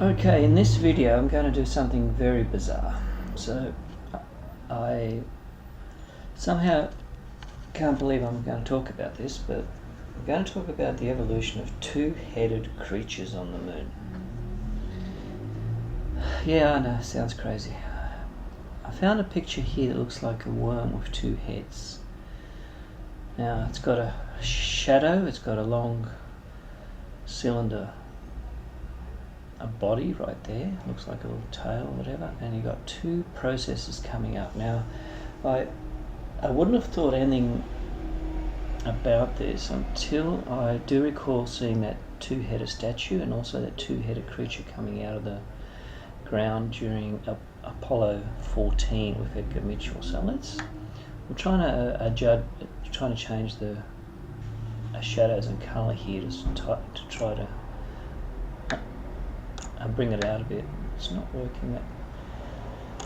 Okay, in this video I'm going to do something very bizarre. So I somehow can't believe I'm going to talk about this, but I'm going to talk about the evolution of two-headed creatures on the moon. Yeah, I know, sounds crazy. I found a picture here that looks like a worm with two heads. Now it's got a shadow, it's got a long cylinder, a body right there, looks like a little tail or whatever, and you've got two processes coming up. Now I wouldn't have thought anything about this until I do recall seeing that two-headed statue and also that two-headed creature coming out of the ground during Apollo 14 with Edgar Mitchell. So we're trying to change the shadows and colour here to try to bring it out a bit. It's not working.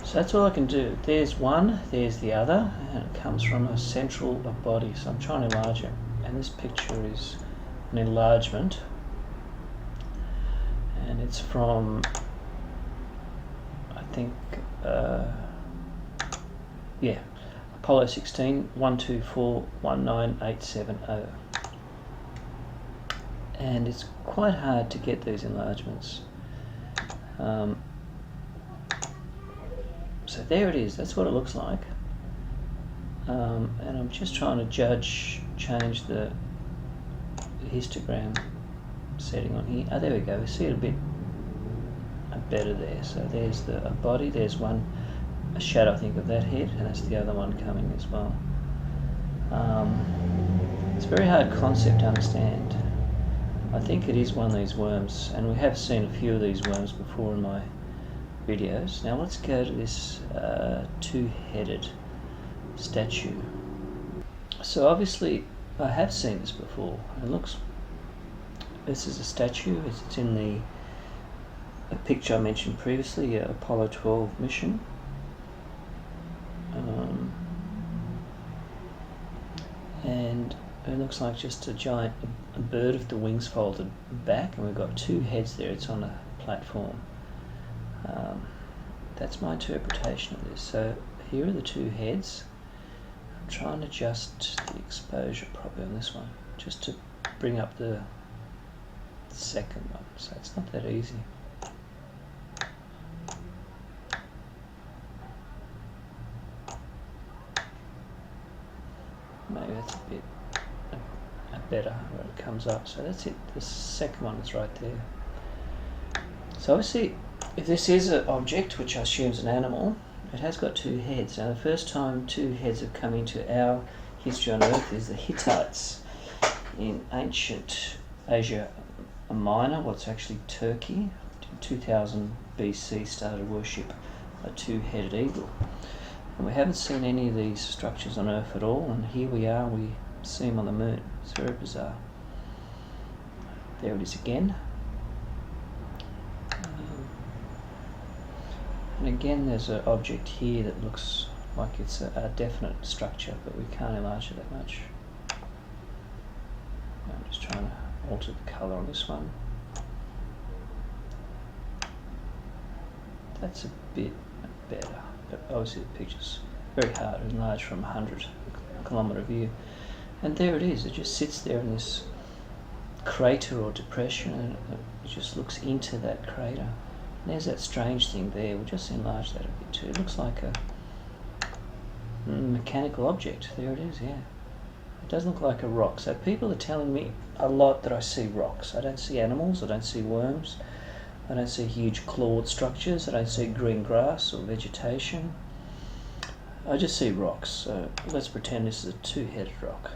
So that's all I can do. There's one, there's the other, and it comes from a central body. So I'm trying to enlarge it, and this picture is an enlargement, and it's from, I think, Apollo 16, 124-19870. And it's quite hard to get these enlargements. So there it is, that's what it looks like. And I'm just trying to change the histogram setting on here. Oh, there we go, we see it a bit better there. So there's a body, there's a shadow I think of that head, and that's the other one coming as well. It's a very hard concept to understand. I think it is one of these worms, and we have seen a few of these worms before in my videos. Now let's go to this two-headed statue. So obviously I have seen this before. This is a statue. It's in a picture I mentioned previously, Apollo 12 mission. And it looks like just a giant bird with the wings folded back, and we've got two heads there. It's on a platform. That's my interpretation of this. So here are the two heads. I'm trying to adjust the exposure probably on this one, just to bring up the second one. So it's not that easy. Maybe that's a bit better where it comes up. So that's it. The second one is right there. So obviously, if this is an object, which I assume is an animal, it has got two heads. Now the first time two heads have come into our history on Earth is the Hittites in ancient Asia Minor, what's actually Turkey. In 2000 BC started to worship a two-headed eagle. And we haven't seen any of these structures on Earth at all, and here we are, we see them on the moon. It's very bizarre. There it is again. And again there's an object here that looks like it's a definite structure, but we can't enlarge it that much. I'm just trying to alter the colour on this one. That's a bit better, but obviously the picture's very hard to enlarge from 100 kilometre view. And there it is, it just sits there in this crater or depression, and it just looks into that crater. And there's that strange thing there. We'll just enlarge that a bit too. It looks like a mechanical object. There it is, yeah. It doesn't look like a rock. So people are telling me a lot that I see rocks. I don't see animals, I don't see worms, I don't see huge clawed structures, I don't see green grass or vegetation. I just see rocks. So let's pretend this is a two-headed rock.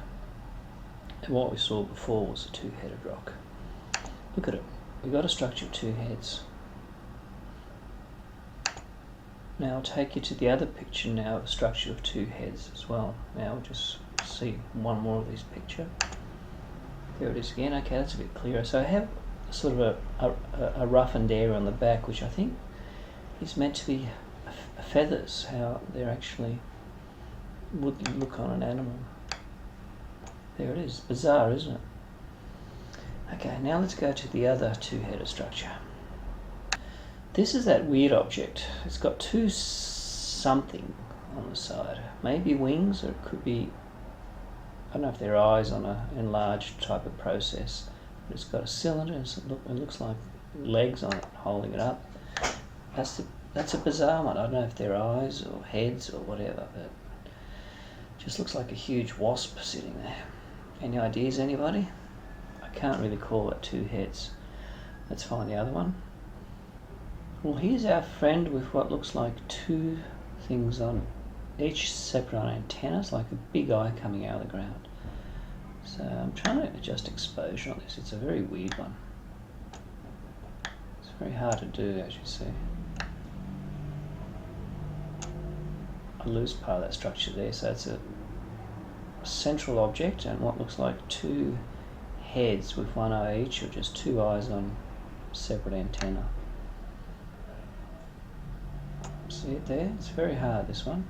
And what we saw before was a two-headed rock. Look at it. We've got a structure of two heads. Now I'll take you to the other picture now, a structure of two heads as well. Now we'll just see one more of this picture. There it is again. Okay, that's a bit clearer. So I have sort of a roughened area on the back, which I think is meant to be feathers, how they're actually would look on an animal. There it is. Bizarre, isn't it? Okay, now let's go to the other two-headed structure. This is that weird object. It's got two something on the side. Maybe wings, or it could be, I don't know if they're eyes on an enlarged type of process. But it's got a cylinder and it looks like legs on it holding it up. That's a bizarre one. I don't know if they're eyes or heads or whatever, but it just looks like a huge wasp sitting there. Any ideas, anybody? I can't really call it two heads. Let's find the other one. Well, here's our friend with what looks like two things on each separate antennas, like a big eye coming out of the ground. So I'm trying to adjust exposure on this. It's a very weird one. It's very hard to do, as you see. I lose part of that structure there, so it's a central object and what looks like two heads with one eye each, or just two eyes on separate antenna. See it there? It's very hard, this one.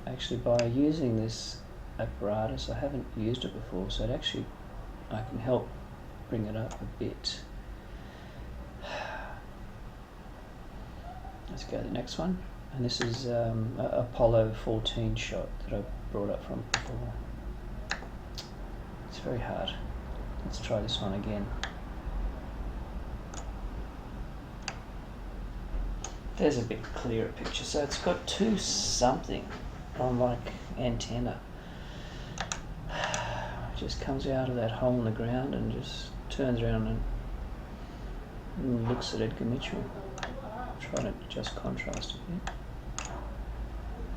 Actually, by using this apparatus, I haven't used it before, so I can help bring it up a bit. Let's go to the next one. And this is Apollo 14 shot that I brought up from before. It's very hard. Let's try this one again. There's a bit clearer picture. So it's got two something on like antenna. It just comes out of that hole in the ground and just turns around and looks at Edgar Mitchell. Try to adjust contrast a bit.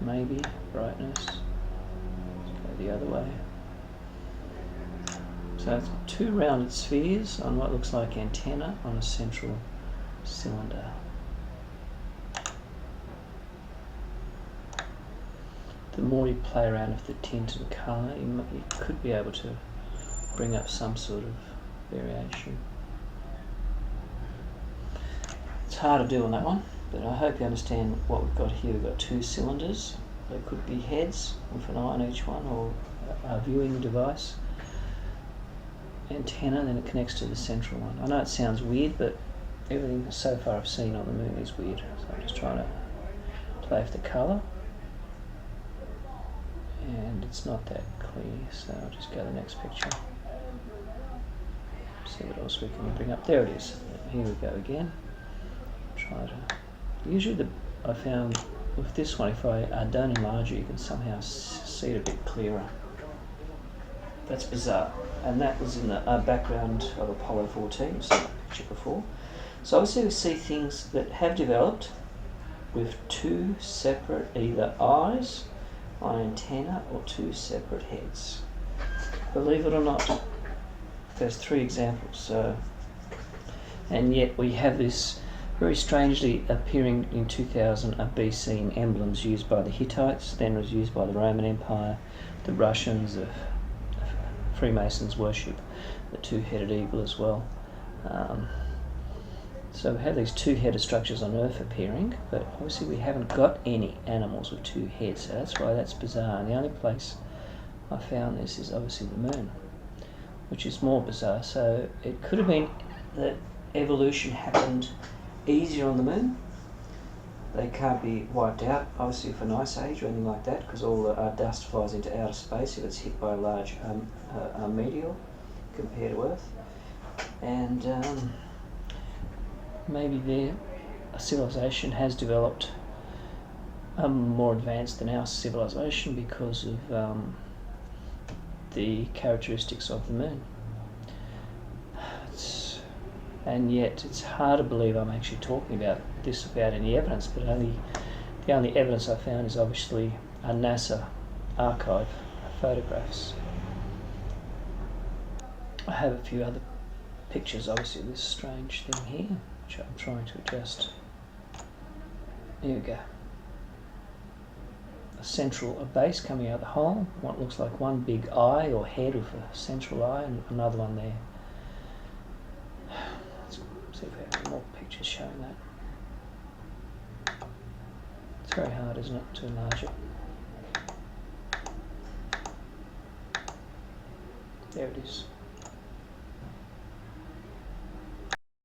Maybe brightness. Let's go the other way. So it's two rounded spheres on what looks like antenna on a central cylinder. The more you play around with the tint and colour, you could be able to bring up some sort of variation. It's hard to do on that one, but I hope you understand what we've got here. We've got two cylinders. They could be heads with an eye on each one, or a viewing device. Antenna, then it connects to the central one. I know it sounds weird, but everything so far I've seen on the moon is weird. So I'm just trying to play with the colour. And it's not that clear, so I'll just go to the next picture. See what else we can bring up. There it is. Here we go again. Try to. Usually, I found with this one, if I don't enlarge it, you can somehow see it a bit clearer. That's bizarre. And that was in the background of Apollo 14. We've seen that picture before. So obviously, we see things that have developed with two separate either eyes on antenna or two separate heads. Believe it or not, there's three examples. And yet we have this very strangely appearing in 2000 BC in emblems used by the Hittites, then was used by the Roman Empire, the Russians, the Freemasons worship the two-headed eagle as well. So we have these two-headed structures on Earth appearing, but obviously we haven't got any animals with two heads, so that's why that's bizarre. And the only place I found this is obviously the moon, which is more bizarre. So it could have been that evolution happened easier on the moon. They can't be wiped out, obviously, for an ice age or anything like that, because all the dust flies into outer space if it's hit by a large meteor compared to Earth. And maybe their civilization has developed more advanced than our civilization because of the characteristics of the moon. And yet it's hard to believe I'm actually talking about this without any evidence, but the only evidence I found is obviously a NASA archive of photographs. I have a few other pictures, obviously, of this strange thing here, which I'm trying to adjust. Here we go. A base coming out of the hole, what looks like one big eye or head with a central eye, and another one there. Let's see if we have any more pictures showing that. It's very hard, isn't it, to enlarge it. There it is.